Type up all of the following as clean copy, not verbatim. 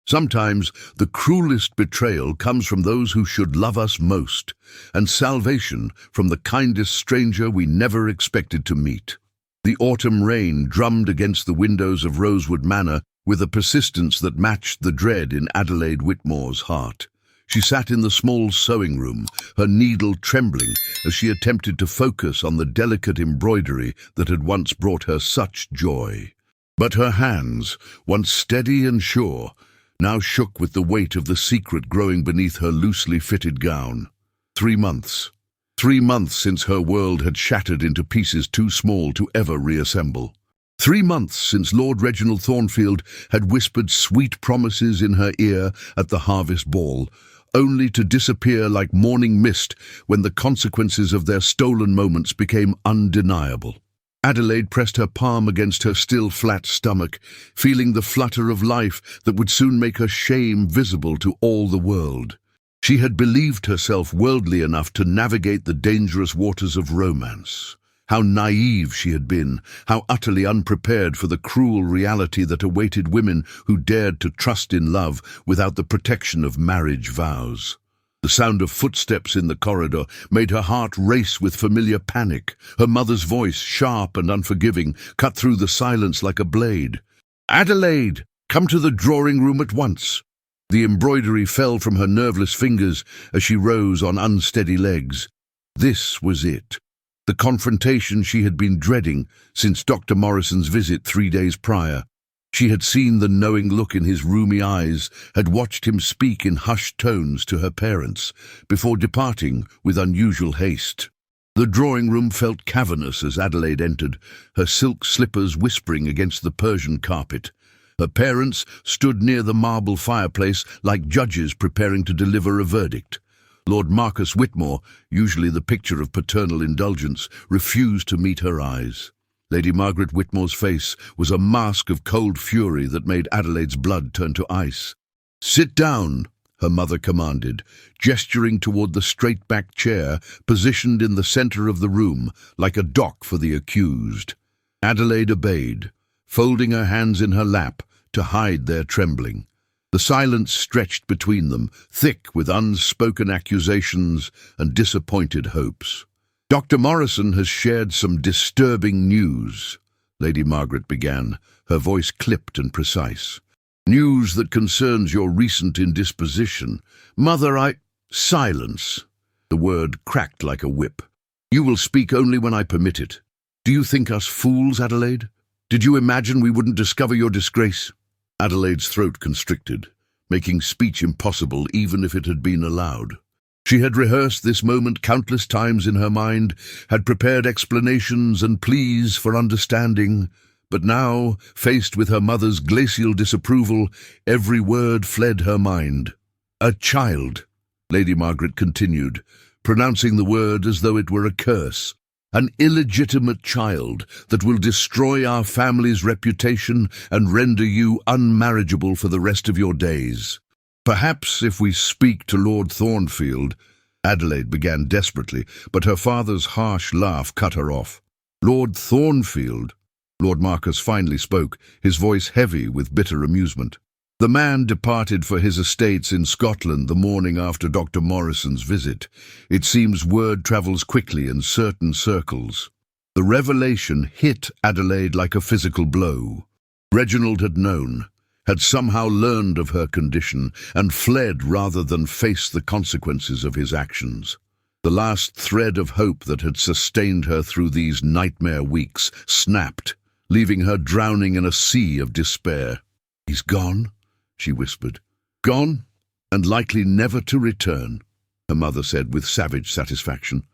Sometimes the cruelest betrayal comes from those who should love us most, and salvation from the kindest stranger we never expected to meet. The autumn rain drummed against the windows of Rosewood Manor with a persistence that matched the dread in Adelaide Whitmore's heart. She sat in the small sewing room, her needle trembling as she attempted to focus on the delicate embroidery that had once brought her such joy. But her hands, once steady and sure, now shook with the weight of the secret growing beneath her loosely fitted gown. 3 months. 3 months since her world had shattered into pieces too small to ever reassemble. 3 months since Lord Reginald Thornfield had whispered sweet promises in her ear at the harvest ball, only to disappear like morning mist when the consequences of their stolen moments became undeniable. Adelaide pressed her palm against her still flat stomach, feeling the flutter of life that would soon make her shame visible to all the world. She had believed herself worldly enough to navigate the dangerous waters of romance. How naive she had been, how utterly unprepared for the cruel reality that awaited women who dared to trust in love without the protection of marriage vows. The sound of footsteps in the corridor made her heart race with familiar panic. Her mother's voice, sharp and unforgiving, cut through the silence like a blade. "Adelaide, come to the drawing room at once." The embroidery fell from her nerveless fingers as she rose on unsteady legs. This was it. The confrontation she had been dreading since Dr. Morrison's visit 3 days prior. She had seen the knowing look in his rheumy eyes, had watched him speak in hushed tones to her parents, before departing with unusual haste. The drawing-room felt cavernous as Adelaide entered, her silk slippers whispering against the Persian carpet. Her parents stood near the marble fireplace like judges preparing to deliver a verdict. Lord Marcus Whitmore, usually the picture of paternal indulgence, refused to meet her eyes. Lady Margaret Whitmore's face was a mask of cold fury that made Adelaide's blood turn to ice. "Sit down," her mother commanded, gesturing toward the straight-backed chair positioned in the center of the room like a dock for the accused. Adelaide obeyed, folding her hands in her lap to hide their trembling. The silence stretched between them, thick with unspoken accusations and disappointed hopes. "Dr. Morrison has shared some disturbing news," Lady Margaret began, her voice clipped and precise. "News that concerns your recent indisposition. Mother, Silence." The word cracked like a whip. "You will speak only when I permit it. Do you think us fools, Adelaide? Did you imagine we wouldn't discover your disgrace?" Adelaide's throat constricted, making speech impossible even if it had been allowed. She had rehearsed this moment countless times in her mind, had prepared explanations and pleas for understanding, but now, faced with her mother's glacial disapproval, every word fled her mind. "A child," Lady Margaret continued, pronouncing the word as though it were a curse. "An illegitimate child that will destroy our family's reputation and render you unmarriageable for the rest of your days. Perhaps if we speak to Lord Thornfield," Adelaide began desperately, but her father's harsh laugh cut her off. "Lord Thornfield?" Lord Marcus finally spoke, his voice heavy with bitter amusement. "The man departed for his estates in Scotland the morning after Dr. Morrison's visit. It seems word travels quickly in certain circles." The revelation hit Adelaide like a physical blow. Reginald had known, had somehow learned of her condition, and fled rather than face the consequences of his actions. The last thread of hope that had sustained her through these nightmare weeks snapped, leaving her drowning in a sea of despair. "He's gone?" she whispered. "Gone, and likely never to return," her mother said with savage satisfaction.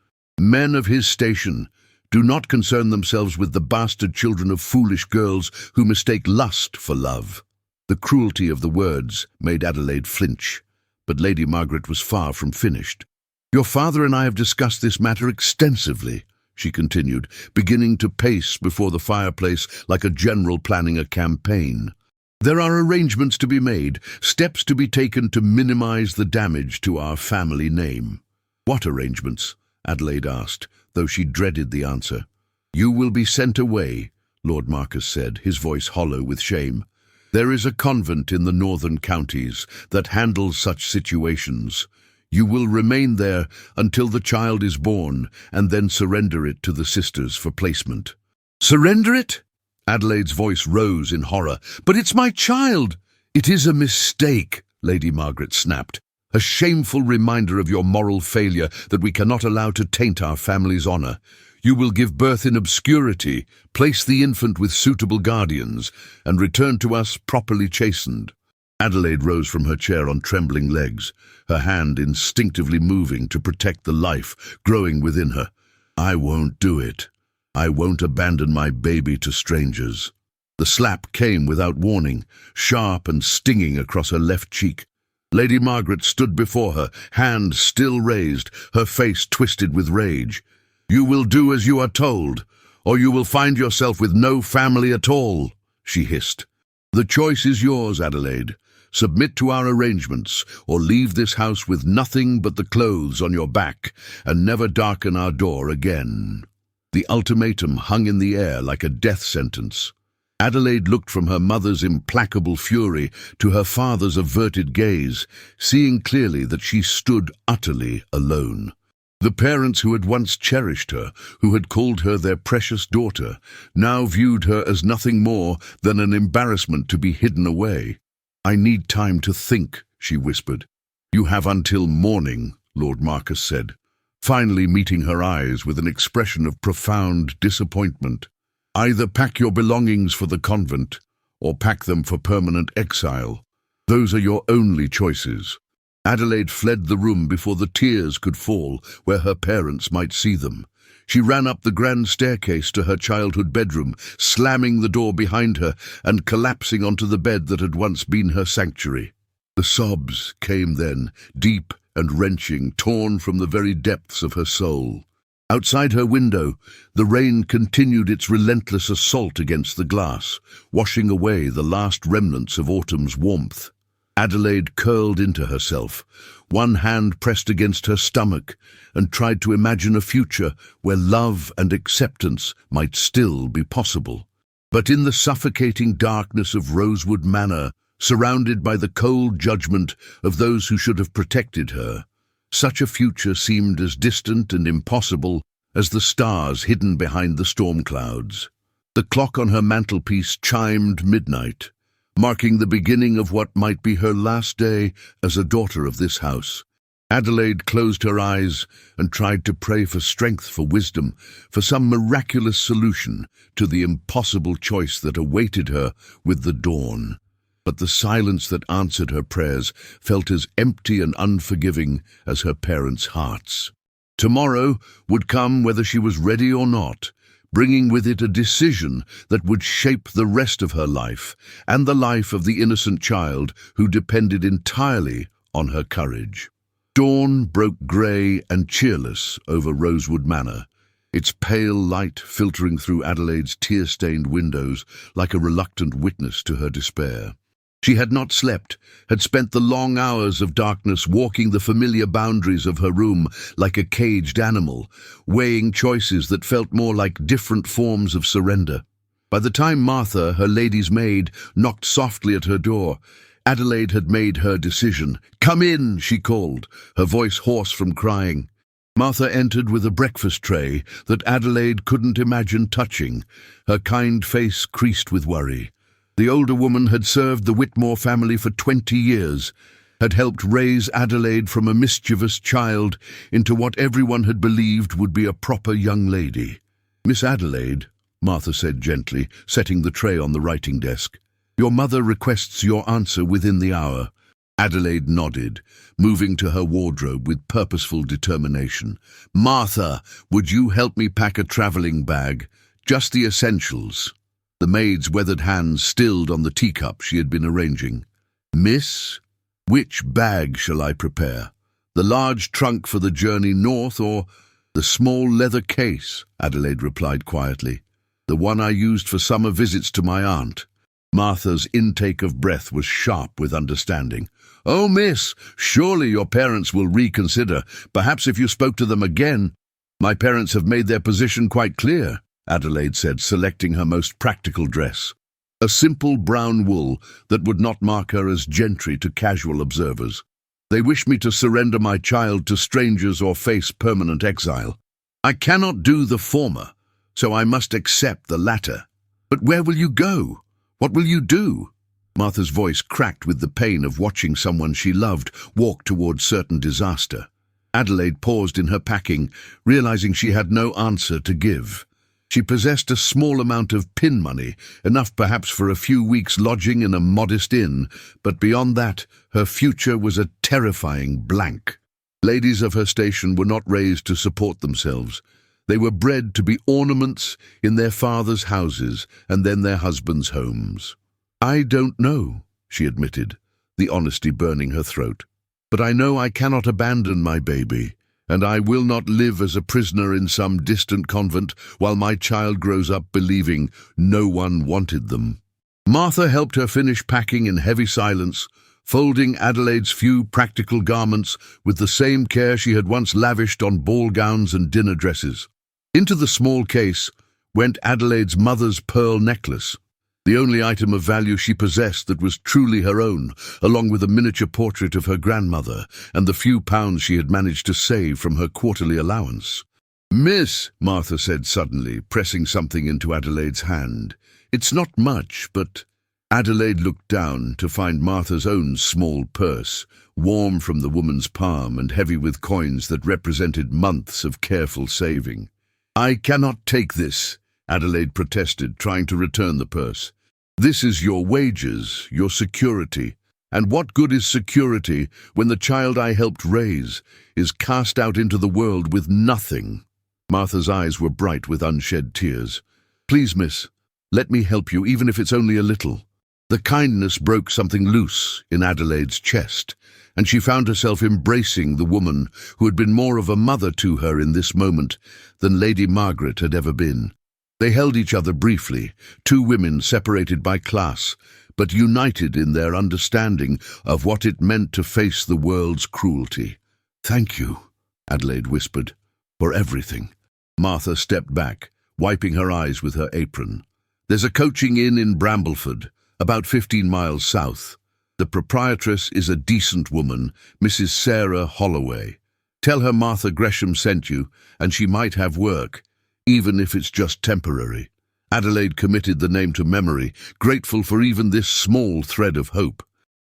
"Men of his station do not concern themselves with the bastard children of foolish girls who mistake lust for love." The cruelty of the words made Adelaide flinch, but Lady Margaret was far from finished. "Your father and I have discussed this matter extensively," she continued, beginning to pace before the fireplace like a general planning a campaign. "There are arrangements to be made, steps to be taken to minimize the damage to our family name." "What arrangements?" Adelaide asked, though she dreaded the answer. "You will be sent away," Lord Marcus said, his voice hollow with shame. There is a convent in the northern counties that handles such situations. You will remain there until the child is born and then surrender it to the sisters for placement." "Surrender it?" Adelaide's voice rose in horror. "But it's my child!" "It is a mistake," Lady Margaret snapped. "A shameful reminder of your moral failure that we cannot allow to taint our family's honor. You will give birth in obscurity, place the infant with suitable guardians, and return to us properly chastened." Adelaide rose from her chair on trembling legs, her hand instinctively moving to protect the life growing within her. "I won't do it. I won't abandon my baby to strangers." The slap came without warning, sharp and stinging across her left cheek. Lady Margaret stood before her, hand still raised, her face twisted with rage. "You will do as you are told, or you will find yourself with no family at all," she hissed. "The choice is yours, Adelaide. Submit to our arrangements, or leave this house with nothing but the clothes on your back, and never darken our door again." The ultimatum hung in the air like a death sentence. Adelaide looked from her mother's implacable fury to her father's averted gaze, seeing clearly that she stood utterly alone. The parents who had once cherished her, who had called her their precious daughter, now viewed her as nothing more than an embarrassment to be hidden away. "I need time to think," she whispered. "You have until morning," Lord Marcus said, finally meeting her eyes with an expression of profound disappointment. "Either pack your belongings for the convent, or pack them for permanent exile. Those are your only choices." Adelaide fled the room before the tears could fall where her parents might see them. She ran up the grand staircase to her childhood bedroom, slamming the door behind her and collapsing onto the bed that had once been her sanctuary. The sobs came then, deep and wrenching, torn from the very depths of her soul. Outside her window, the rain continued its relentless assault against the glass, washing away the last remnants of autumn's warmth. Adelaide curled into herself, one hand pressed against her stomach, and tried to imagine a future where love and acceptance might still be possible. But in the suffocating darkness of Rosewood Manor, surrounded by the cold judgment of those who should have protected her, such a future seemed as distant and impossible as the stars hidden behind the storm clouds. The clock on her mantelpiece chimed midnight, marking the beginning of what might be her last day as a daughter of this house. Adelaide closed her eyes and tried to pray for strength, for wisdom, for some miraculous solution to the impossible choice that awaited her with the dawn. But the silence that answered her prayers felt as empty and unforgiving as her parents' hearts. Tomorrow would come whether she was ready or not, bringing with it a decision that would shape the rest of her life and the life of the innocent child who depended entirely on her courage. Dawn broke grey and cheerless over Rosewood Manor, its pale light filtering through Adelaide's tear-stained windows like a reluctant witness to her despair. She had not slept, had spent the long hours of darkness walking the familiar boundaries of her room like a caged animal, weighing choices that felt more like different forms of surrender. By the time Martha, her lady's maid, knocked softly at her door, Adelaide had made her decision. "Come in," she called, her voice hoarse from crying. Martha entered with a breakfast tray that Adelaide couldn't imagine touching, her kind face creased with worry. The older woman had served the Whitmore family for 20 years, had helped raise Adelaide from a mischievous child into what everyone had believed would be a proper young lady. "Miss Adelaide," Martha said gently, setting the tray on the writing desk, "your mother requests your answer within the hour." Adelaide nodded, moving to her wardrobe with purposeful determination. "Martha, would you help me pack a travelling bag? Just the essentials." The maid's weathered hands stilled on the teacup she had been arranging. "Miss, which bag shall I prepare? The large trunk for the journey north or the small leather case?" Adelaide replied quietly. "The one I used for summer visits to my aunt." Martha's intake of breath was sharp with understanding. "Oh, miss, surely your parents will reconsider. Perhaps if you spoke to them again." "My parents have made their position quite clear," Adelaide said, selecting her most practical dress. a simple brown wool that would not mark her as gentry to casual observers. They wish me to surrender my child to strangers or face permanent exile. I cannot do the former, so I must accept the latter. But where will you go? What will you do? Martha's voice cracked with the pain of watching someone she loved walk towards certain disaster. Adelaide paused in her packing, realizing she had no answer to give. She possessed a small amount of pin money, enough perhaps for a few weeks' lodging in a modest inn, but beyond that, her future was a terrifying blank. Ladies of her station were not raised to support themselves. They were bred to be ornaments in their fathers' houses and then their husbands' homes. "I don't know," she admitted, the honesty burning her throat. "But I know I cannot abandon my baby, and I will not live as a prisoner in some distant convent while my child grows up believing no one wanted them." Martha helped her finish packing in heavy silence, folding Adelaide's few practical garments with the same care she had once lavished on ball gowns and dinner dresses. Into the small case went Adelaide's mother's pearl necklace, the only item of value she possessed that was truly her own, along with a miniature portrait of her grandmother and the few pounds she had managed to save from her quarterly allowance. "Miss," Martha said suddenly, pressing something into Adelaide's hand. "It's not much, but—" Adelaide looked down to find Martha's own small purse, warm from the woman's palm and heavy with coins that represented months of careful saving. "I cannot take this," Adelaide protested, trying to return the purse. "This is your wages, your security. And what good is security when the child I helped raise is cast out into the world with nothing?" Martha's eyes were bright with unshed tears. "Please, miss, let me help you, even if it's only a little." The kindness broke something loose in Adelaide's chest, and she found herself embracing the woman who had been more of a mother to her in this moment than Lady Margaret had ever been. They held each other briefly, two women separated by class, but united in their understanding of what it meant to face the world's cruelty. "Thank you," Adelaide whispered, "for everything." Martha stepped back, wiping her eyes with her apron. "There's a coaching inn in Brambleford, about 15 miles south. The proprietress is a decent woman, Mrs. Sarah Holloway. Tell her Martha Gresham sent you, and she might have work, even if it's just temporary." Adelaide committed the name to memory, grateful for even this small thread of hope.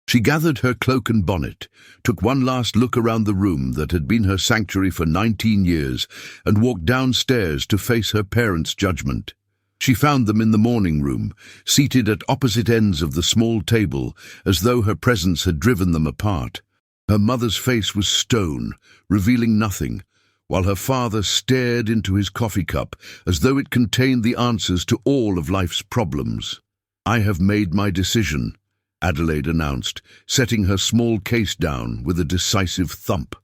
She gathered her cloak and bonnet, took one last look around the room that had been her sanctuary for 19 years, and walked downstairs to face her parents' judgment. She found them in the morning room, seated at opposite ends of the small table, as though her presence had driven them apart. Her mother's face was stone, revealing nothing, while her father stared into his coffee cup as though it contained the answers to all of life's problems. "I have made my decision," Adelaide announced, setting her small case down with a decisive thump.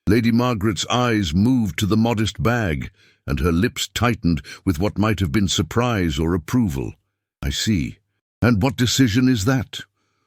Lady Margaret's eyes moved to the modest bag, and her lips tightened with what might have been surprise or approval. "I see. And what decision is that?"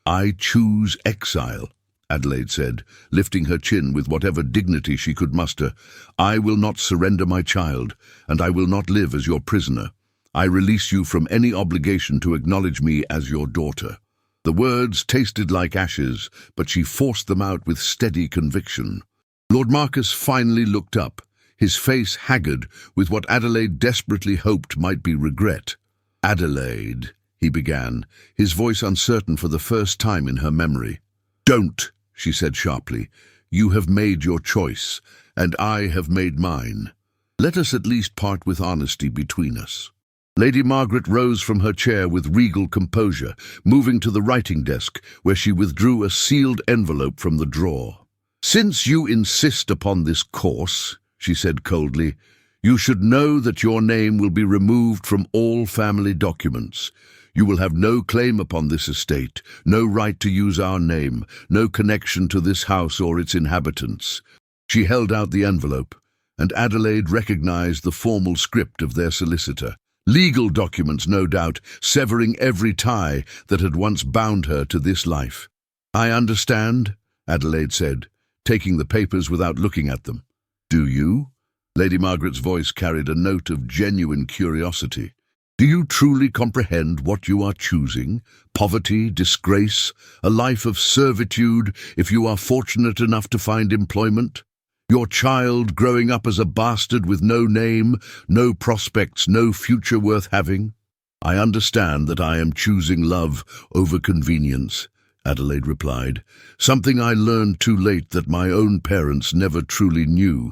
"I choose exile," Adelaide said, lifting her chin with whatever dignity she could muster. "I will not surrender my child, and I will not live as your prisoner. I release you from any obligation to acknowledge me as your daughter." The words tasted like ashes, but she forced them out with steady conviction. Lord Marcus finally looked up, his face haggard with what Adelaide desperately hoped might be regret. "Adelaide," he began, his voice uncertain for the first time in her memory. "Don't," she said sharply. "You have made your choice, and I have made mine. Let us at least part with honesty between us." Lady Margaret rose from her chair with regal composure, moving to the writing desk, where she withdrew a sealed envelope from the drawer. "Since you insist upon this course," she said coldly, "you should know that your name will be removed from all family documents. You will have no claim upon this estate, no right to use our name, no connection to this house or its inhabitants." She held out the envelope, and Adelaide recognized the formal script of their solicitor. Legal documents, no doubt, severing every tie that had once bound her to this life. "I understand," Adelaide said, taking the papers without looking at them. "Do you?" Lady Margaret's voice carried a note of genuine curiosity. Do you truly comprehend what you are choosing? Poverty, disgrace, a life of servitude if you are fortunate enough to find employment? Your child growing up as a bastard with no name, no prospects, no future worth having? I understand that I am choosing love over convenience, Adelaide replied, something I learned too late that my own parents never truly knew.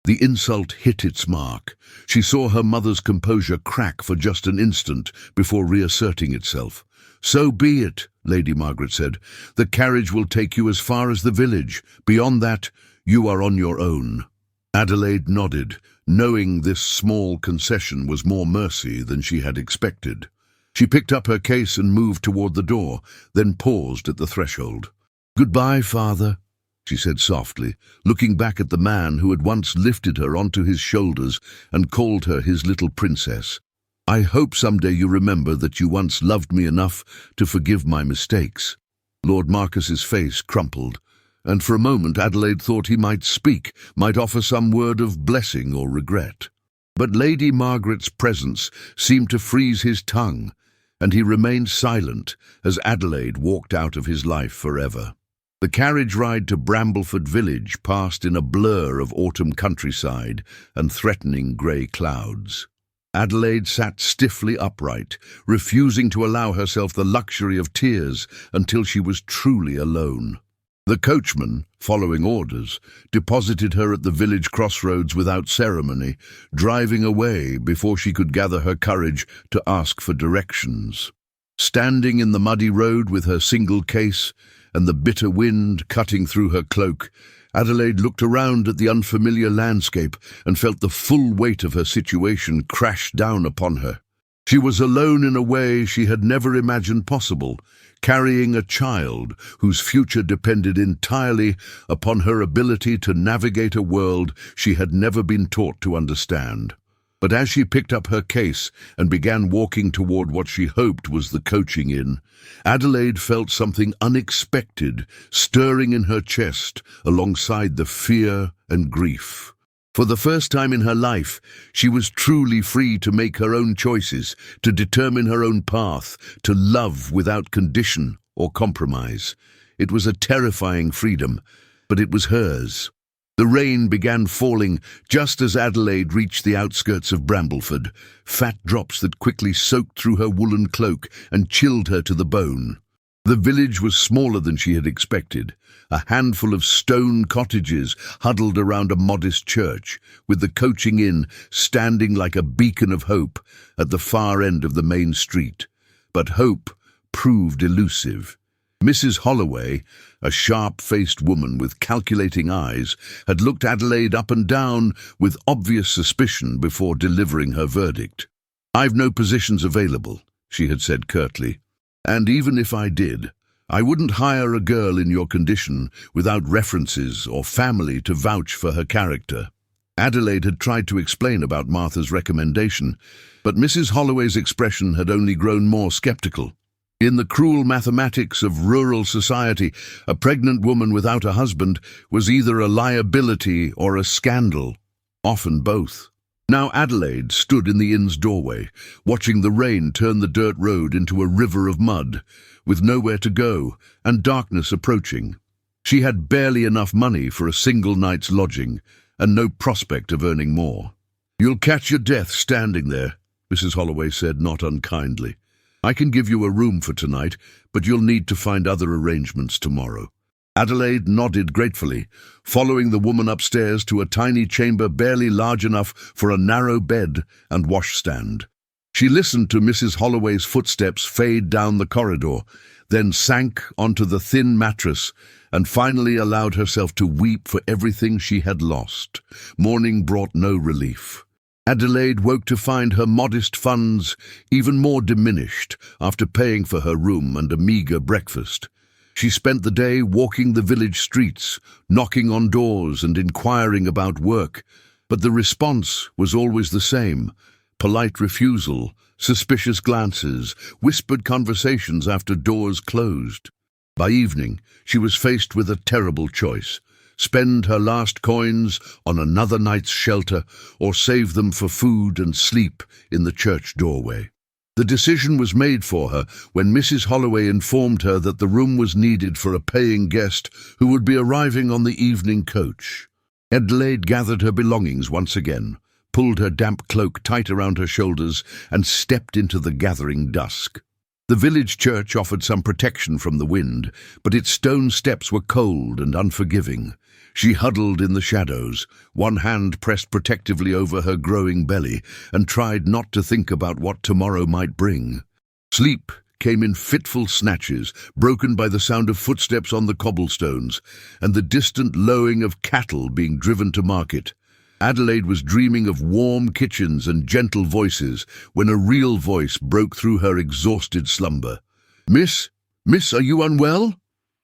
The insult hit its mark. She saw her mother's composure crack for just an instant before reasserting itself. So be it, Lady Margaret said. The carriage will take you as far as the village. Beyond that, you are on your own. Adelaide nodded, knowing this small concession was more mercy than she had expected. She picked up her case and moved toward the door, then paused at the threshold. "Goodbye, father," she said softly, looking back at the man who had once lifted her onto his shoulders and called her his little princess. "I hope someday you remember that you once loved me enough to forgive my mistakes." Lord Marcus's face crumpled, and for a moment Adelaide thought he might speak, might offer some word of blessing or regret. But Lady Margaret's presence seemed to freeze his tongue, and he remained silent as Adelaide walked out of his life forever. The carriage ride to Brambleford village passed in a blur of autumn countryside and threatening grey clouds. Adelaide sat stiffly upright, refusing to allow herself the luxury of tears until she was truly alone. The coachman, following orders, deposited her at the village crossroads without ceremony, driving away before she could gather her courage to ask for directions. Standing in the muddy road with her single case and the bitter wind cutting through her cloak, Adelaide looked around at the unfamiliar landscape and felt the full weight of her situation crash down upon her. She was alone in a way she had never imagined possible, carrying a child whose future depended entirely upon her ability to navigate a world she had never been taught to understand. But as she picked up her case and began walking toward what she hoped was the coaching inn, Adelaide felt something unexpected stirring in her chest alongside the fear and grief. For the first time in her life, she was truly free to make her own choices, to determine her own path, to love without condition or compromise. It was a terrifying freedom, but it was hers. The rain began falling just as Adelaide reached the outskirts of Brambleford, fat drops that quickly soaked through her woolen cloak and chilled her to the bone. The village was smaller than she had expected, a handful of stone cottages huddled around a modest church, with the coaching inn standing like a beacon of hope at the far end of the main street. But hope proved elusive. Mrs. Holloway, a sharp-faced woman with calculating eyes, had looked Adelaide up and down with obvious suspicion before delivering her verdict. "I've no positions available," she had said curtly. "And even if I did, I wouldn't hire a girl in your condition without references or family to vouch for her character." Adelaide had tried to explain about Martha's recommendation, but Mrs. Holloway's expression had only grown more skeptical. In the cruel mathematics of rural society, a pregnant woman without a husband was either a liability or a scandal, often both. Now Adelaide stood in the inn's doorway, watching the rain turn the dirt road into a river of mud, with nowhere to go and darkness approaching. She had barely enough money for a single night's lodging and no prospect of earning more. "You'll catch your death standing there," Mrs. Holloway said, not unkindly. "I can give you a room for tonight, but you'll need to find other arrangements tomorrow." Adelaide nodded gratefully, following the woman upstairs to a tiny chamber barely large enough for a narrow bed and washstand. She listened to Mrs. Holloway's footsteps fade down the corridor, then sank onto the thin mattress and finally allowed herself to weep for everything she had lost. Morning brought no relief. Adelaide woke to find her modest funds even more diminished after paying for her room and a meagre breakfast. She spent the day walking the village streets, knocking on doors and inquiring about work, but the response was always the same: polite refusal, suspicious glances, whispered conversations after doors closed. By evening, she was faced with a terrible choice: spend her last coins on another night's shelter or save them for food and sleep in the church doorway. The decision was made for her when Mrs. Holloway informed her that the room was needed for a paying guest who would be arriving on the evening coach. Adelaide gathered her belongings once again, pulled her damp cloak tight around her shoulders, and stepped into the gathering dusk. The village church offered some protection from the wind, but its stone steps were cold and unforgiving. She huddled in the shadows, one hand pressed protectively over her growing belly, and tried not to think about what tomorrow might bring. Sleep came in fitful snatches, broken by the sound of footsteps on the cobblestones, and the distant lowing of cattle being driven to market. Adelaide was dreaming of warm kitchens and gentle voices when a real voice broke through her exhausted slumber. Miss, are you unwell?"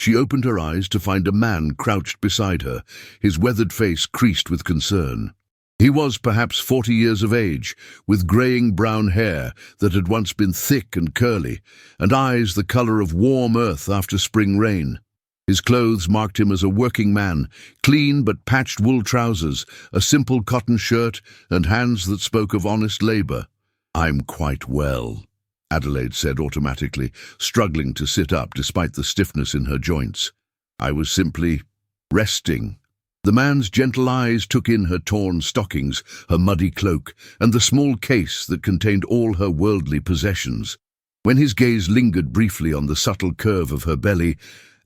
She opened her eyes to find a man crouched beside her, his weathered face creased with concern. He was perhaps 40 years of age, with greying brown hair that had once been thick and curly, and eyes the colour of warm earth after spring rain. His clothes marked him as a working man, clean but patched wool trousers, a simple cotton shirt, and hands that spoke of honest labour. "I'm quite well," Adelaide said automatically, struggling to sit up despite the stiffness in her joints. "I was simply resting." The man's gentle eyes took in her torn stockings, her muddy cloak, and the small case that contained all her worldly possessions. When his gaze lingered briefly on the subtle curve of her belly,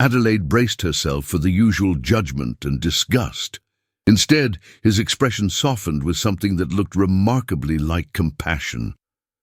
Adelaide braced herself for the usual judgment and disgust. Instead, his expression softened with something that looked remarkably like compassion.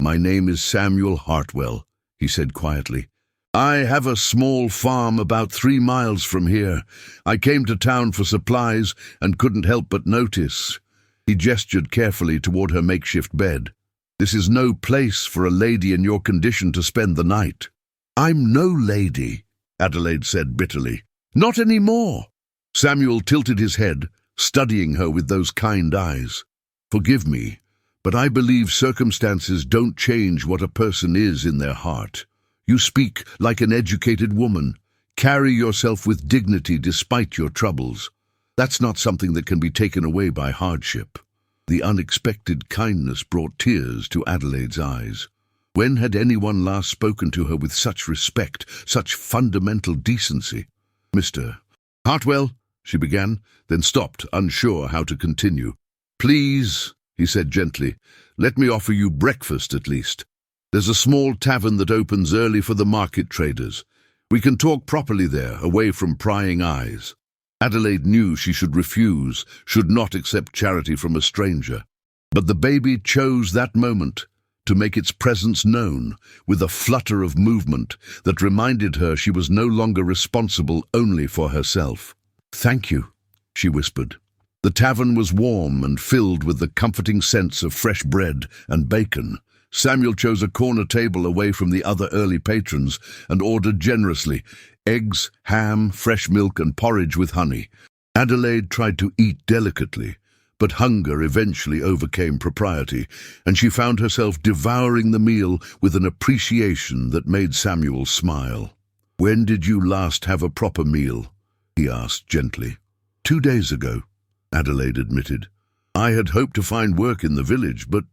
"My name is Samuel Hartwell," he said quietly. "I have a small farm about 3 miles from here. I came to town for supplies and couldn't help but notice." He gestured carefully toward her makeshift bed. "This is no place for a lady in your condition to spend the night." "I'm no lady," Adelaide said bitterly. "Not anymore." Samuel tilted his head, studying her with those kind eyes. "Forgive me, but I believe circumstances don't change what a person is in their heart. You speak like an educated woman. Carry yourself with dignity despite your troubles. That's not something that can be taken away by hardship." The unexpected kindness brought tears to Adelaide's eyes. When had anyone last spoken to her with such respect, such fundamental decency? "Mr. Hartwell," she began, then stopped, unsure how to continue. "Please," he said gently, "let me offer you breakfast at least. There's a small tavern that opens early for the market traders. We can talk properly there, away from prying eyes." Adelaide knew she should refuse, should not accept charity from a stranger. But the baby chose that moment to make its presence known, with a flutter of movement that reminded her she was no longer responsible only for herself. "Thank you," she whispered. The tavern was warm and filled with the comforting sense of fresh bread and bacon. Samuel chose a corner table away from the other early patrons and ordered generously: eggs, ham, fresh milk, and porridge with honey. Adelaide tried to eat delicately, but hunger eventually overcame propriety, and she found herself devouring the meal with an appreciation that made Samuel smile. "When did you last have a proper meal?" he asked gently. 2 days ago," Adelaide admitted. "I had hoped to find work in the village, but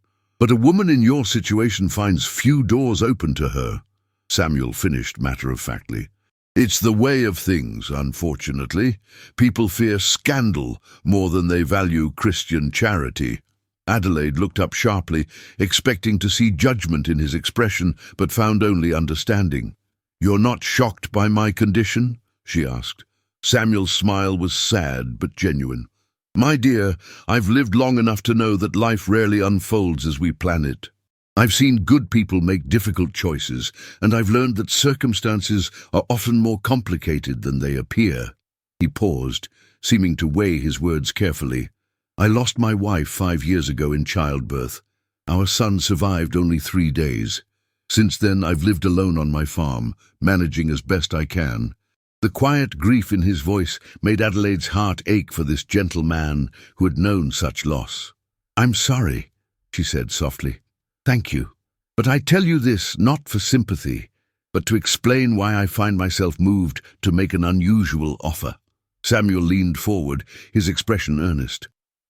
a woman in your situation finds few doors open to her," Samuel finished matter-of-factly. "It's the way of things, unfortunately. People fear scandal more than they value Christian charity." Adelaide looked up sharply, expecting to see judgment in his expression, but found only understanding. "You're not shocked by my condition?" she asked. Samuel's smile was sad but genuine. "My dear, I've lived long enough to know that life rarely unfolds as we plan it. I've seen good people make difficult choices, and I've learned that circumstances are often more complicated than they appear." He paused, seeming to weigh his words carefully. "I lost my wife 5 years ago in childbirth. Our son survived only 3 days. Since then, I've lived alone on my farm, managing as best I can." The quiet grief in his voice made Adelaide's heart ache for this gentle man who had known such loss. "I'm sorry," she said softly. "Thank you. But I tell you this not for sympathy, but to explain why I find myself moved to make an unusual offer." Samuel leaned forward, his expression earnest.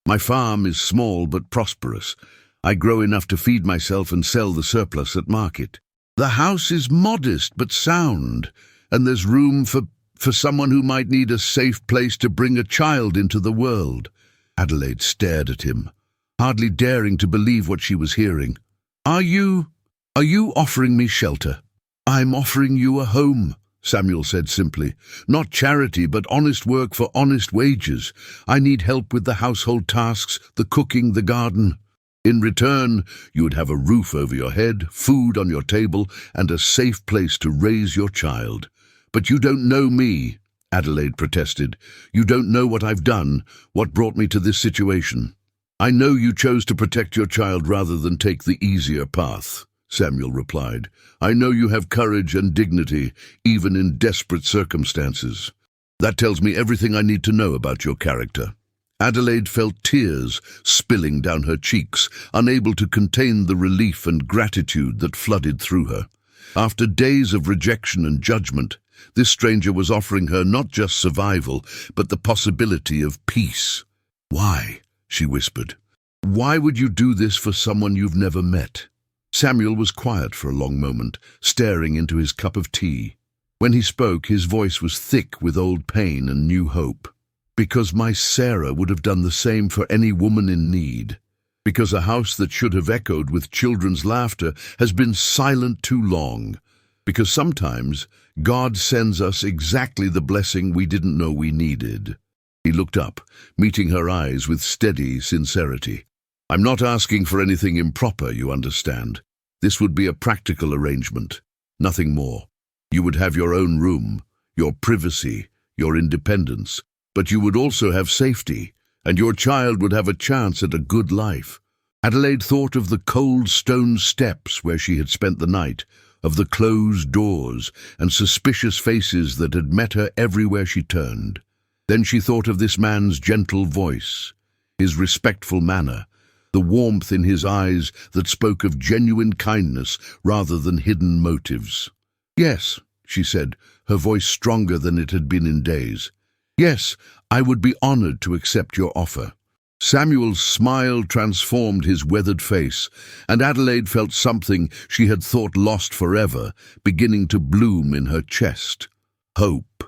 "My farm is small but prosperous. I grow enough to feed myself and sell the surplus at market. The house is modest but sound, and there's room for someone who might need a safe place to bring a child into the world." Adelaide stared at him, hardly daring to believe what she was hearing. Are you offering me shelter?" "I'm offering you a home," Samuel said simply. "Not charity, but honest work for honest wages. I need help with the household tasks, the cooking, the garden. In return, you would have a roof over your head, food on your table, and a safe place to raise your child." "But you don't know me," Adelaide protested. "You don't know what I've done, what brought me to this situation." "I know you chose to protect your child rather than take the easier path," Samuel replied. "I know you have courage and dignity, even in desperate circumstances. That tells me everything I need to know about your character." Adelaide felt tears spilling down her cheeks, unable to contain the relief and gratitude that flooded through her. After days of rejection and judgment, this stranger was offering her not just survival, but the possibility of peace. "Why?" she whispered. "Why would you do this for someone you've never met?" Samuel was quiet for a long moment, staring into his cup of tea. When he spoke, his voice was thick with old pain and new hope. "Because my Sarah would have done the same for any woman in need. Because a house that should have echoed with children's laughter has been silent too long. Because sometimes God sends us exactly the blessing we didn't know we needed." He looked up, meeting her eyes with steady sincerity. "I'm not asking for anything improper, you understand. This would be a practical arrangement, nothing more. You would have your own room, your privacy, your independence, but you would also have safety, and your child would have a chance at a good life." Adelaide thought of the cold stone steps where she had spent the night, of the closed doors and suspicious faces that had met her everywhere she turned. Then she thought of this man's gentle voice, his respectful manner, the warmth in his eyes that spoke of genuine kindness rather than hidden motives. "Yes," she said, her voice stronger than it had been in days. "Yes, I would be honored to accept your offer." Samuel's smile transformed his weathered face, and Adelaide felt something she had thought lost forever beginning to bloom in her chest. Hope.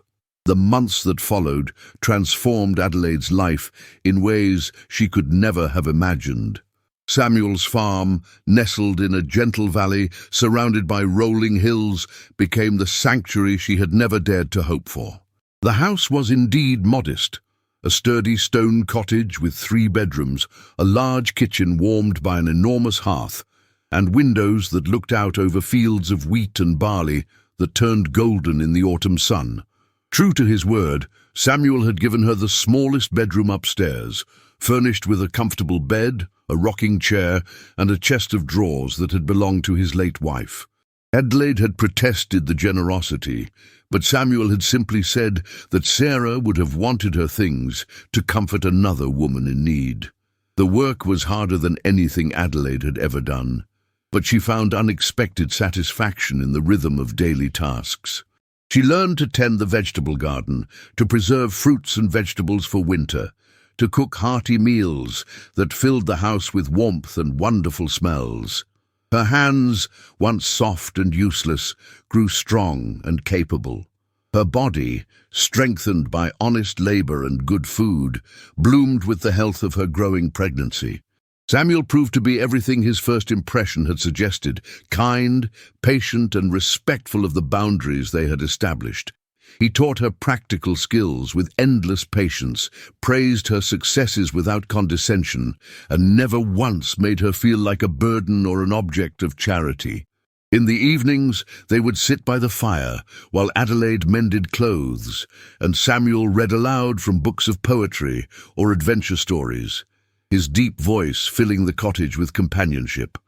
The months that followed transformed Adelaide's life in ways she could never have imagined. Samuel's farm, nestled in a gentle valley surrounded by rolling hills, became the sanctuary she had never dared to hope for. The house was indeed modest. A sturdy stone cottage with 3 bedrooms, a large kitchen warmed by an enormous hearth, and windows that looked out over fields of wheat and barley that turned golden in the autumn sun. True to his word, Samuel had given her the smallest bedroom upstairs, furnished with a comfortable bed, a rocking chair, and a chest of drawers that had belonged to his late wife. Adelaide had protested the generosity, but Samuel had simply said that Sarah would have wanted her things to comfort another woman in need. The work was harder than anything Adelaide had ever done, but she found unexpected satisfaction in the rhythm of daily tasks. She learned to tend the vegetable garden, to preserve fruits and vegetables for winter, to cook hearty meals that filled the house with warmth and wonderful smells. Her hands, once soft and useless, grew strong and capable. Her body, strengthened by honest labor and good food, bloomed with the health of her growing pregnancy. Samuel proved to be everything his first impression had suggested: kind, patient, and respectful of the boundaries they had established. He taught her practical skills with endless patience, praised her successes without condescension, and never once made her feel like a burden or an object of charity. In the evenings, they would sit by the fire while Adelaide mended clothes, and Samuel read aloud from books of poetry or adventure stories, his deep voice filling the cottage with companionship.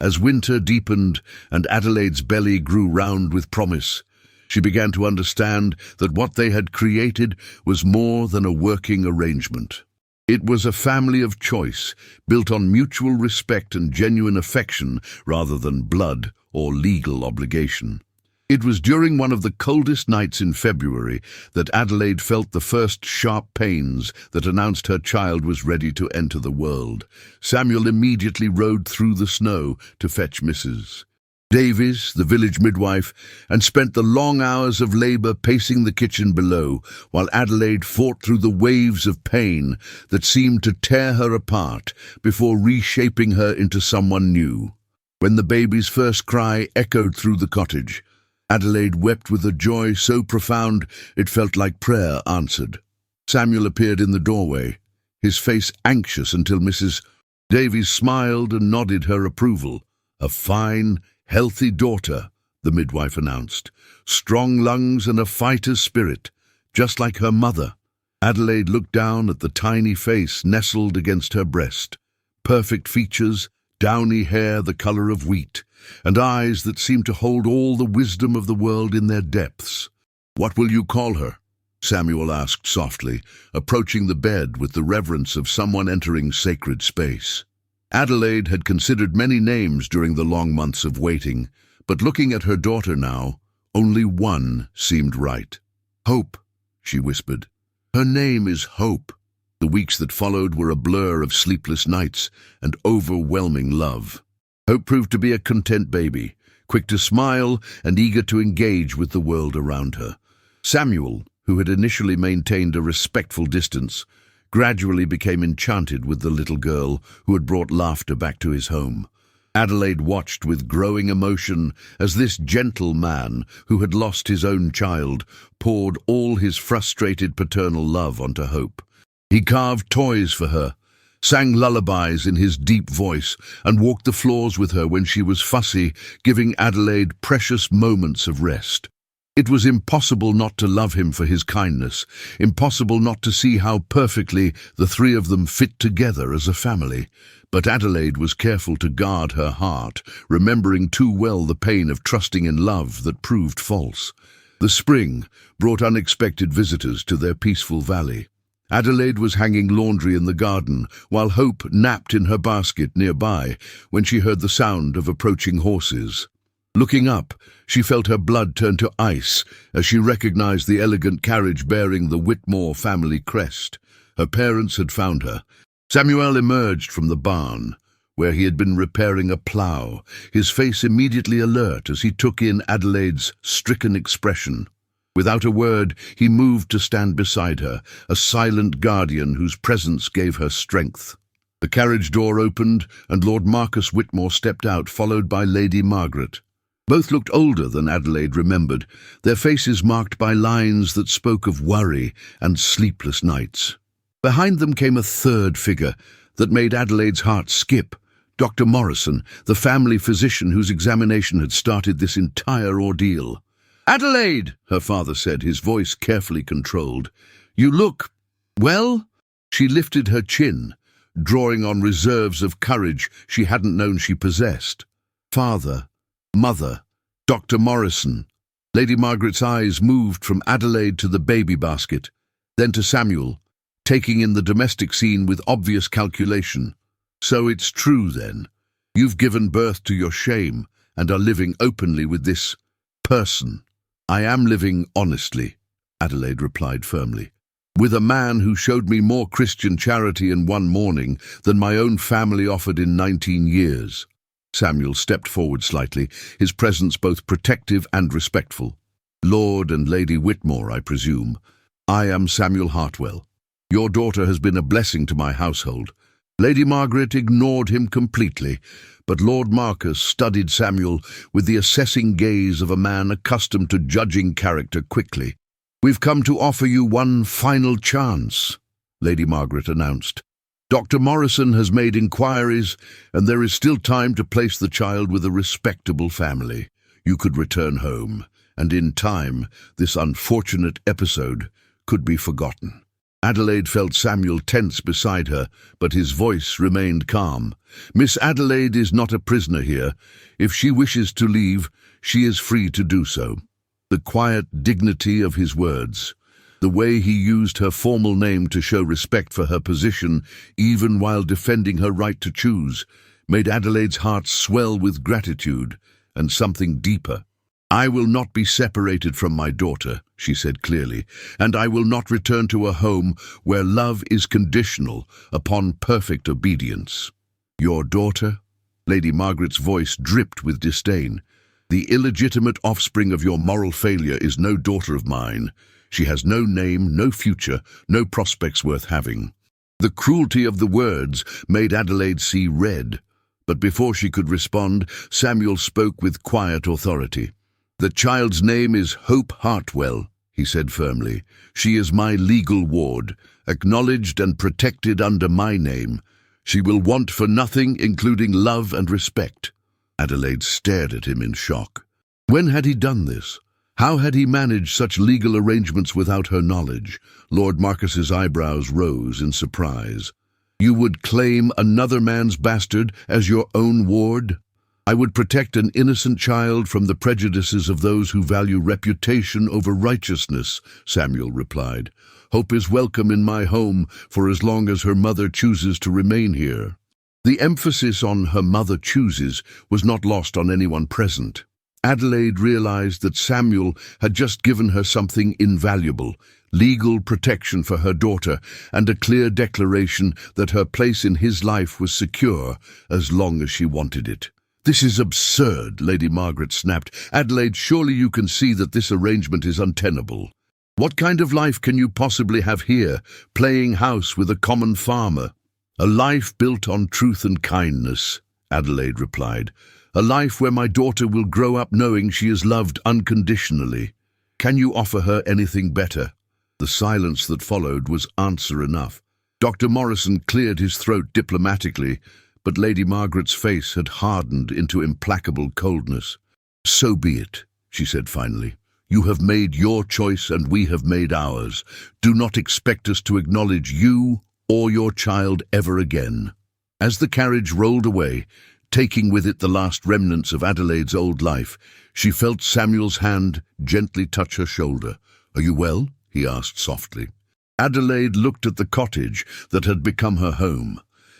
As winter deepened and Adelaide's belly grew round with promise, she began to understand that what they had created was more than a working arrangement. It was a family of choice, built on mutual respect and genuine affection rather than blood or legal obligation. It was during one of the coldest nights in February that Adelaide felt the first sharp pains that announced her child was ready to enter the world. Samuel immediately rode through the snow to fetch Mrs. Davies, the village midwife, and spent the long hours of labour pacing the kitchen below, while Adelaide fought through the waves of pain that seemed to tear her apart before reshaping her into someone new. When the baby's first cry echoed through the cottage, Adelaide wept with a joy so profound it felt like prayer answered. Samuel appeared in the doorway, his face anxious until Mrs. Davies smiled and nodded her approval. "A fine, healthy daughter," the midwife announced. "Strong lungs and a fighter's spirit, just like her mother." Adelaide looked down at the tiny face nestled against her breast. Perfect features, downy hair the colour of wheat, and eyes that seemed to hold all the wisdom of the world in their depths. "What will you call her?" Samuel asked softly, approaching the bed with the reverence of someone entering sacred space. Adelaide had considered many names during the long months of waiting, but looking at her daughter now, only one seemed right. "Hope," she whispered. "Her name is Hope." The weeks that followed were a blur of sleepless nights and overwhelming love. Hope proved to be a content baby, quick to smile and eager to engage with the world around her. Samuel, who had initially maintained a respectful distance, gradually became enchanted with the little girl who had brought laughter back to his home. Adelaide watched with growing emotion as this gentle man, who had lost his own child, poured all his frustrated paternal love onto Hope. He carved toys for her, sang lullabies in his deep voice, and walked the floors with her when she was fussy, giving Adelaide precious moments of rest. It was impossible not to love him for his kindness, impossible not to see how perfectly the three of them fit together as a family. But Adelaide was careful to guard her heart, remembering too well the pain of trusting in love that proved false. The spring brought unexpected visitors to their peaceful valley. Adelaide was hanging laundry in the garden, while Hope napped in her basket nearby when she heard the sound of approaching horses. Looking up, she felt her blood turn to ice as she recognized the elegant carriage bearing the Whitmore family crest. Her parents had found her. Samuel emerged from the barn, where he had been repairing a plough, his face immediately alert as he took in Adelaide's stricken expression. Without a word, he moved to stand beside her, a silent guardian whose presence gave her strength. The carriage door opened, and Lord Marcus Whitmore stepped out, followed by Lady Margaret. Both looked older than Adelaide remembered, their faces marked by lines that spoke of worry and sleepless nights. Behind them came a third figure that made Adelaide's heart skip. Dr. Morrison, the family physician whose examination had started this entire ordeal. "Adelaide," her father said, his voice carefully controlled. "You look, well?" She lifted her chin, drawing on reserves of courage she hadn't known she possessed. "Father, Mother, Dr. Morrison." Lady Margaret's eyes moved from Adelaide to the baby basket, then to Samuel, taking in the domestic scene with obvious calculation. "So it's true, then. You've given birth to your shame and are living openly with this person." "I am living honestly," Adelaide replied firmly, "with a man who showed me more Christian charity in one morning than my own family offered in 19 years. Samuel stepped forward slightly, his presence both protective and respectful. "Lord and Lady Whitmore, I presume. I am Samuel Hartwell. Your daughter has been a blessing to my household." Lady Margaret ignored him completely, but Lord Marcus studied Samuel with the assessing gaze of a man accustomed to judging character quickly. "We've come to offer you one final chance," Lady Margaret announced. "Dr. Morrison has made inquiries, and there is still time to place the child with a respectable family. You could return home, and in time, this unfortunate episode could be forgotten." Adelaide felt Samuel tense beside her, but his voice remained calm. "Miss Adelaide is not a prisoner here. If she wishes to leave, she is free to do so." The quiet dignity of his words, the way he used her formal name to show respect for her position, even while defending her right to choose, made Adelaide's heart swell with gratitude and something deeper. "I will not be separated from my daughter," she said clearly, "and I will not return to a home where love is conditional upon perfect obedience." "Your daughter?" Lady Margaret's voice dripped with disdain. "The illegitimate offspring of your moral failure is no daughter of mine. She has no name, no future, no prospects worth having." The cruelty of the words made Adelaide see red, but before she could respond, Samuel spoke with quiet authority. "The child's name is Hope Hartwell," he said firmly. "She is my legal ward, acknowledged and protected under my name. She will want for nothing, including love and respect." Adelaide stared at him in shock. When had he done this? How had he managed such legal arrangements without her knowledge? Lord Marcus's eyebrows rose in surprise. "You would claim another man's bastard as your own ward?" "I would protect an innocent child from the prejudices of those who value reputation over righteousness," Samuel replied. "Hope is welcome in my home for as long as her mother chooses to remain here." The emphasis on "her mother chooses" was not lost on anyone present. Adelaide realized that Samuel had just given her something invaluable, legal protection for her daughter and a clear declaration that her place in his life was secure as long as she wanted it. "This is absurd," Lady Margaret snapped. "Adelaide, surely you can see that this arrangement is untenable. What kind of life can you possibly have here, playing house with a common farmer?" "A life built on truth and kindness," Adelaide replied. "A life where my daughter will grow up knowing she is loved unconditionally. Can you offer her anything better?" The silence that followed was answer enough. Dr. Morrison cleared his throat diplomatically, but Lady Margaret's face had hardened into implacable coldness. "So be it," she said finally. "You have made your choice and we have made ours. Do not expect us to acknowledge you or your child ever again." As the carriage rolled away, taking with it the last remnants of Adelaide's old life, she felt Samuel's hand gently touch her shoulder. "Are you well?" he asked softly. Adelaide looked at the cottage that had become her home,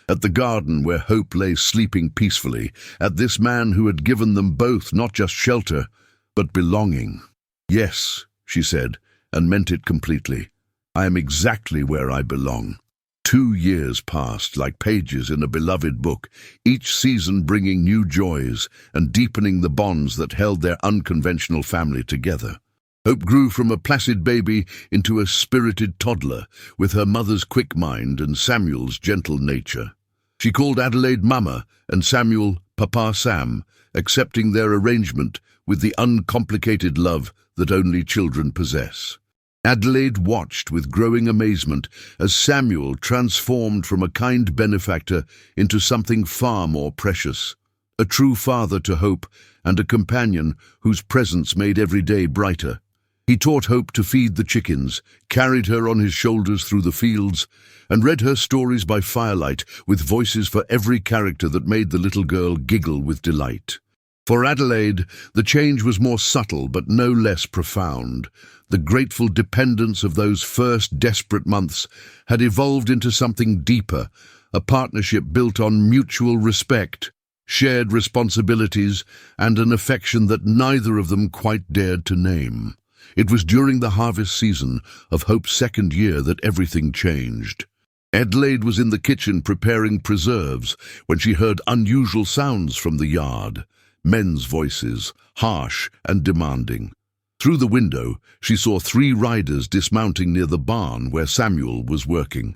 at the garden where Hope lay sleeping peacefully, at this man who had given them both not just shelter, but belonging. "Yes," she said, and meant it completely. "I am exactly where I belong." 2 years passed like pages in a beloved book, each season bringing new joys and deepening the bonds that held their unconventional family together. Hope grew from a placid baby into a spirited toddler, with her mother's quick mind and Samuel's gentle nature. She called Adelaide Mama and Samuel Papa Sam, accepting their arrangement with the uncomplicated love that only children possess. Adelaide watched with growing amazement as Samuel transformed from a kind benefactor into something far more precious, a true father to Hope and a companion whose presence made every day brighter. He taught Hope to feed the chickens, carried her on his shoulders through the fields, and read her stories by firelight with voices for every character that made the little girl giggle with delight. For Adelaide, the change was more subtle but no less profound. The grateful dependence of those first desperate months had evolved into something deeper, a partnership built on mutual respect, shared responsibilities, and an affection that neither of them quite dared to name. It was during the harvest season of Hope's second year that everything changed. Adelaide was in the kitchen preparing preserves when she heard unusual sounds from the yard, men's voices, harsh and demanding. Through the window, she saw 3 riders dismounting near the barn where Samuel was working.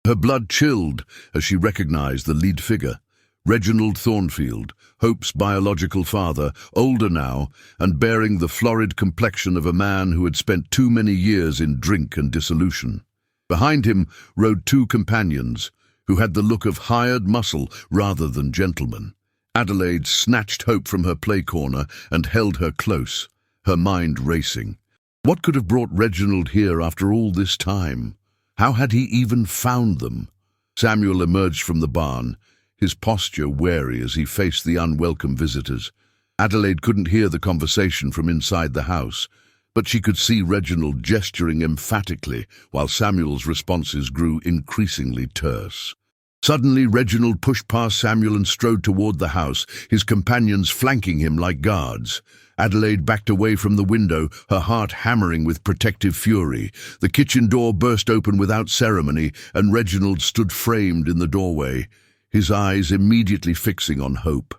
Her blood chilled as she recognized the lead figure, Reginald Thornfield, Hope's biological father, older now and bearing the florid complexion of a man who had spent too many years in drink and dissolution. Behind him rode 2 companions, who had the look of hired muscle rather than gentlemen. Adelaide snatched Hope from her play corner and held her close, her mind racing. What could have brought Reginald here after all this time? How had he even found them? Samuel emerged from the barn, his posture wary as he faced the unwelcome visitors. Adelaide couldn't hear the conversation from inside the house, but she could see Reginald gesturing emphatically while Samuel's responses grew increasingly terse. Suddenly, Reginald pushed past Samuel and strode toward the house, his companions flanking him like guards. Adelaide backed away from the window, her heart hammering with protective fury. The kitchen door burst open without ceremony, and Reginald stood framed in the doorway, his eyes immediately fixing on Hope.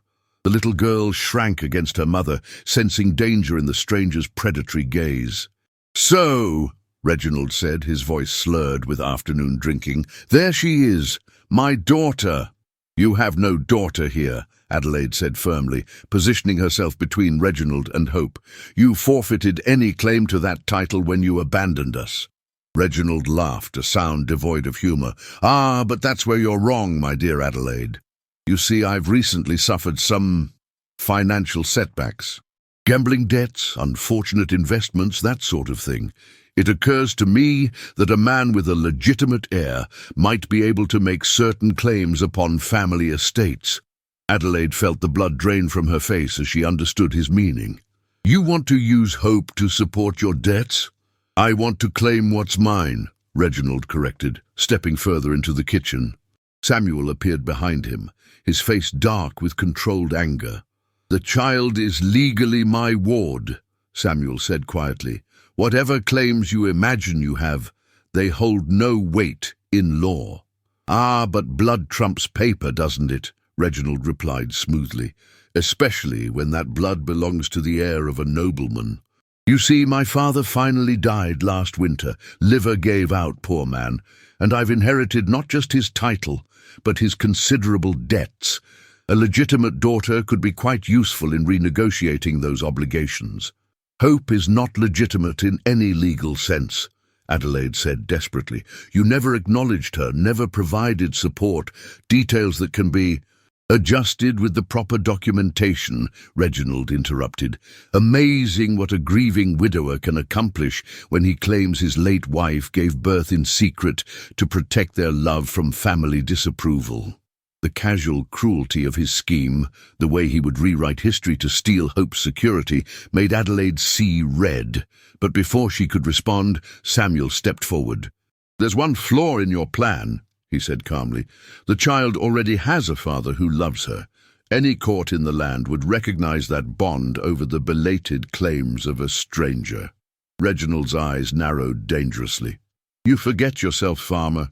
The little girl shrank against her mother, sensing danger in the stranger's predatory gaze. "So," Reginald said, his voice slurred with afternoon drinking, "there she is, my daughter." "You have no daughter here," Adelaide said firmly, positioning herself between Reginald and Hope. "You forfeited any claim to that title when you abandoned us." Reginald laughed, a sound devoid of humour. "Ah, but that's where you're wrong, my dear Adelaide. You see, I've recently suffered some financial setbacks. Gambling debts, unfortunate investments, that sort of thing. It occurs to me that a man with a legitimate heir might be able to make certain claims upon family estates." Adelaide felt the blood drain from her face as she understood his meaning. "You want to use Hope to support your debts?" "I want to claim what's mine," Reginald corrected, stepping further into the kitchen. Samuel appeared behind him, his face dark with controlled anger. "The child is legally my ward," Samuel said quietly. "Whatever claims you imagine you have, they hold no weight in law." "Ah, but blood trumps paper, doesn't it?" Reginald replied smoothly, "especially when that blood belongs to the heir of a nobleman. You see, my father finally died last winter. Liver gave out, poor man, and I've inherited not just his title, but his considerable debts. A legitimate daughter could be quite useful in renegotiating those obligations." "Hope is not legitimate in any legal sense," Adelaide said desperately. "You never acknowledged her, never provided support, details that can be adjusted with the proper documentation," Reginald interrupted. "Amazing what a grieving widower can accomplish when he claims his late wife gave birth in secret to protect their love from family disapproval." The casual cruelty of his scheme, the way he would rewrite history to steal Hope's security, made Adelaide see red. But before she could respond, Samuel stepped forward. "There's one flaw in your plan," he said calmly. "The child already has a father who loves her. Any court in the land would recognize that bond over the belated claims of a stranger." Reginald's eyes narrowed dangerously. "You forget yourself, farmer.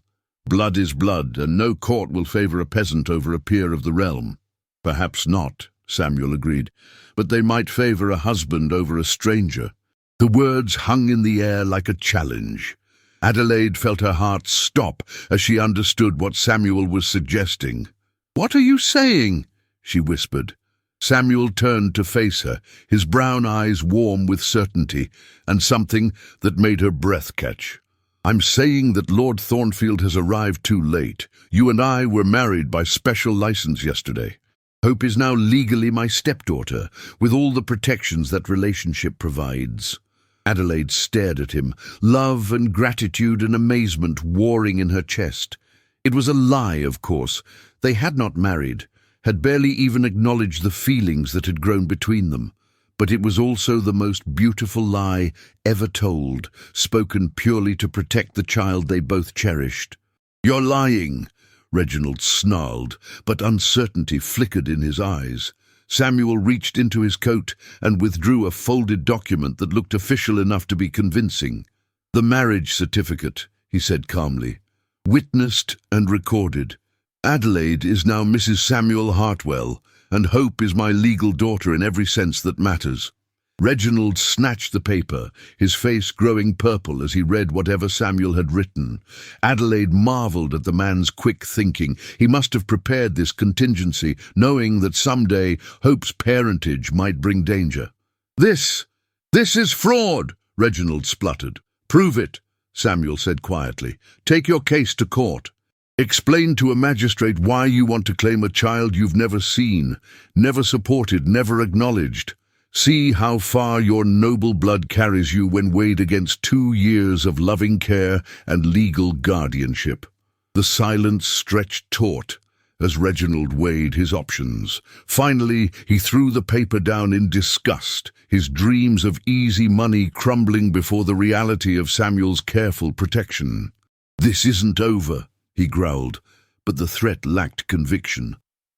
Blood is blood, and no court will favor a peasant over a peer of the realm." "Perhaps not," Samuel agreed, "but they might favor a husband over a stranger." The words hung in the air like a challenge. Adelaide felt her heart stop as she understood what Samuel was suggesting. "What are you saying?" she whispered. Samuel turned to face her, his brown eyes warm with certainty, and something that made her breath catch. "I'm saying that Lord Thornfield has arrived too late. You and I were married by special license yesterday. Hope is now legally my stepdaughter, with all the protections that relationship provides." Adelaide stared at him, love and gratitude and amazement warring in her chest. It was a lie, of course. They had not married, had barely even acknowledged the feelings that had grown between them. But it was also the most beautiful lie ever told, spoken purely to protect the child they both cherished. "You're lying," Reginald snarled, but uncertainty flickered in his eyes. Samuel reached into his coat and withdrew a folded document that looked official enough to be convincing. "The marriage certificate," he said calmly. "Witnessed and recorded. Adelaide is now Mrs. Samuel Hartwell, and Hope is my legal daughter in every sense that matters." Reginald snatched the paper, his face growing purple as he read whatever Samuel had written. Adelaide marveled at the man's quick thinking. He must have prepared this contingency, knowing that someday Hope's parentage might bring danger. This is fraud," Reginald spluttered. "Prove it," Samuel said quietly. "Take your case to court. Explain to a magistrate why you want to claim a child you've never seen, never supported, never acknowledged. See how far your noble blood carries you when weighed against 2 years of loving care and legal guardianship." The silence stretched taut as Reginald weighed his options. Finally, he threw the paper down in disgust, his dreams of easy money crumbling before the reality of Samuel's careful protection. "This isn't over," he growled, but the threat lacked conviction.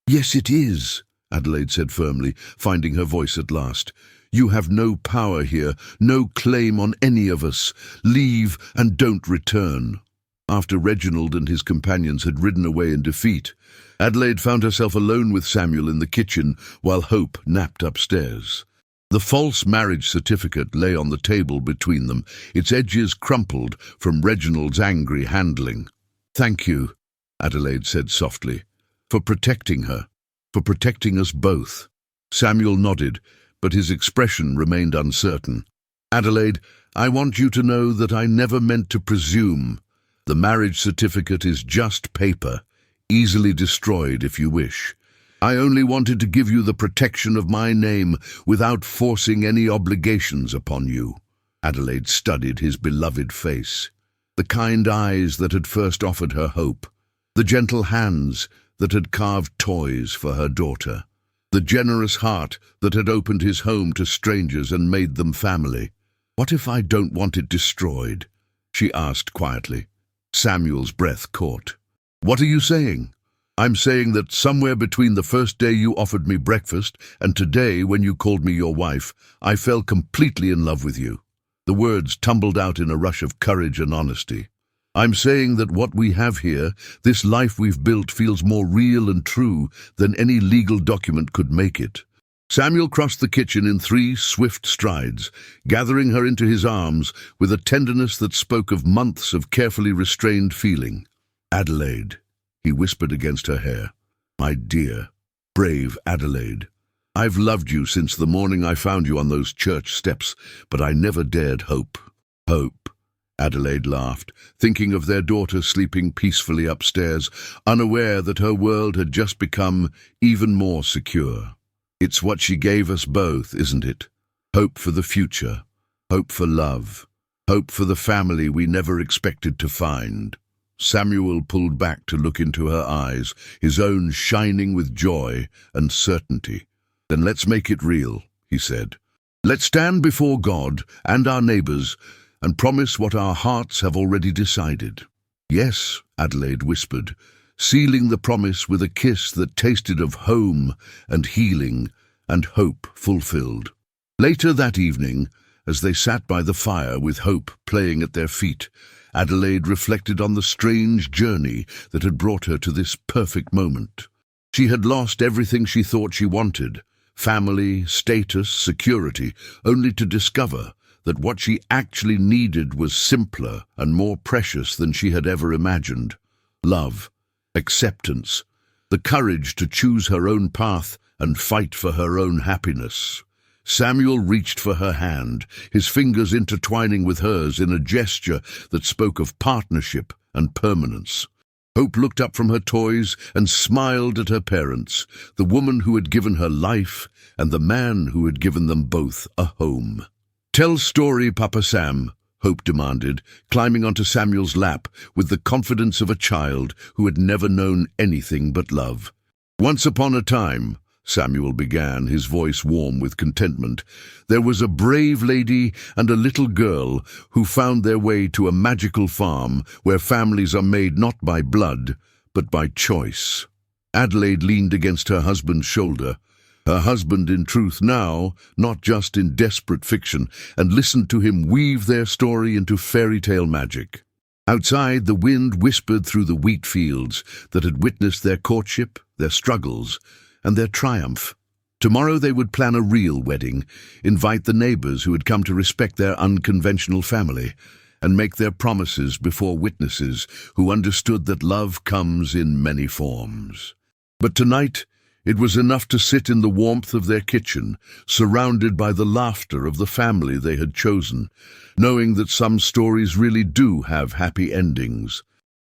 "Yes, it is," Adelaide said firmly, finding her voice at last. You have no power here, no claim on any of us. Leave and don't return." After Reginald and his companions had ridden away in defeat, Adelaide found herself alone with Samuel in the kitchen while Hope napped upstairs. The false marriage certificate lay on the table between them, its edges crumpled from Reginald's angry handling. "Thank you," Adelaide said softly, "for protecting her, for protecting us both." Samuel nodded, but his expression remained uncertain. "Adelaide, I want you to know that I never meant to presume. The marriage certificate is just paper, easily destroyed if you wish. I only wanted to give you the protection of my name without forcing any obligations upon you." Adelaide studied his beloved face, the kind eyes that had first offered her hope, the gentle hands that had carved toys for her daughter, the generous heart that had opened his home to strangers and made them family. "What if I don't want it destroyed?" she asked quietly. Samuel's breath caught. "What are you saying?" "I'm saying that somewhere between the first day you offered me breakfast and today when you called me your wife, I fell completely in love with you." The words tumbled out in a rush of courage and honesty. "I'm saying that what we have here, this life we've built, feels more real and true than any legal document could make it." Samuel crossed the kitchen in 3 swift strides, gathering her into his arms with a tenderness that spoke of months of carefully restrained feeling. "Adelaide," he whispered against her hair. "My dear, brave Adelaide. I've loved you since the morning I found you on those church steps, but I never dared hope." "Hope," Adelaide laughed, thinking of their daughter sleeping peacefully upstairs, unaware that her world had just become even more secure. "It's what she gave us both, isn't it? Hope for the future, hope for love, hope for the family we never expected to find." Samuel pulled back to look into her eyes, his own shining with joy and certainty. "Then let's make it real," he said. "Let's stand before God and our neighbors and promise what our hearts have already decided." "Yes," Adelaide whispered, sealing the promise with a kiss that tasted of home and healing and hope fulfilled. Later that evening, as they sat by the fire with Hope playing at their feet, Adelaide reflected on the strange journey that had brought her to this perfect moment. She had lost everything she thought she wanted, family, status, security, only to discover that what she actually needed was simpler and more precious than she had ever imagined. Love, acceptance, the courage to choose her own path and fight for her own happiness. Samuel reached for her hand, his fingers intertwining with hers in a gesture that spoke of partnership and permanence. Hope looked up from her toys and smiled at her parents, the woman who had given her life and the man who had given them both a home. "Tell story, Papa Sam," Hope demanded, climbing onto Samuel's lap with the confidence of a child who had never known anything but love. "Once upon a time," Samuel began, his voice warm with contentment, "there was a brave lady and a little girl who found their way to a magical farm where families are made not by blood, but by choice." Adelaide leaned against her husband's shoulder, her husband in truth now, not just in desperate fiction, and listened to him weave their story into fairy tale magic. Outside, the wind whispered through the wheat fields that had witnessed their courtship, their struggles, and their triumph. Tomorrow they would plan a real wedding, invite the neighbors who had come to respect their unconventional family, and make their promises before witnesses who understood that love comes in many forms. But tonight, it was enough to sit in the warmth of their kitchen, surrounded by the laughter of the family they had chosen, knowing that some stories really do have happy endings,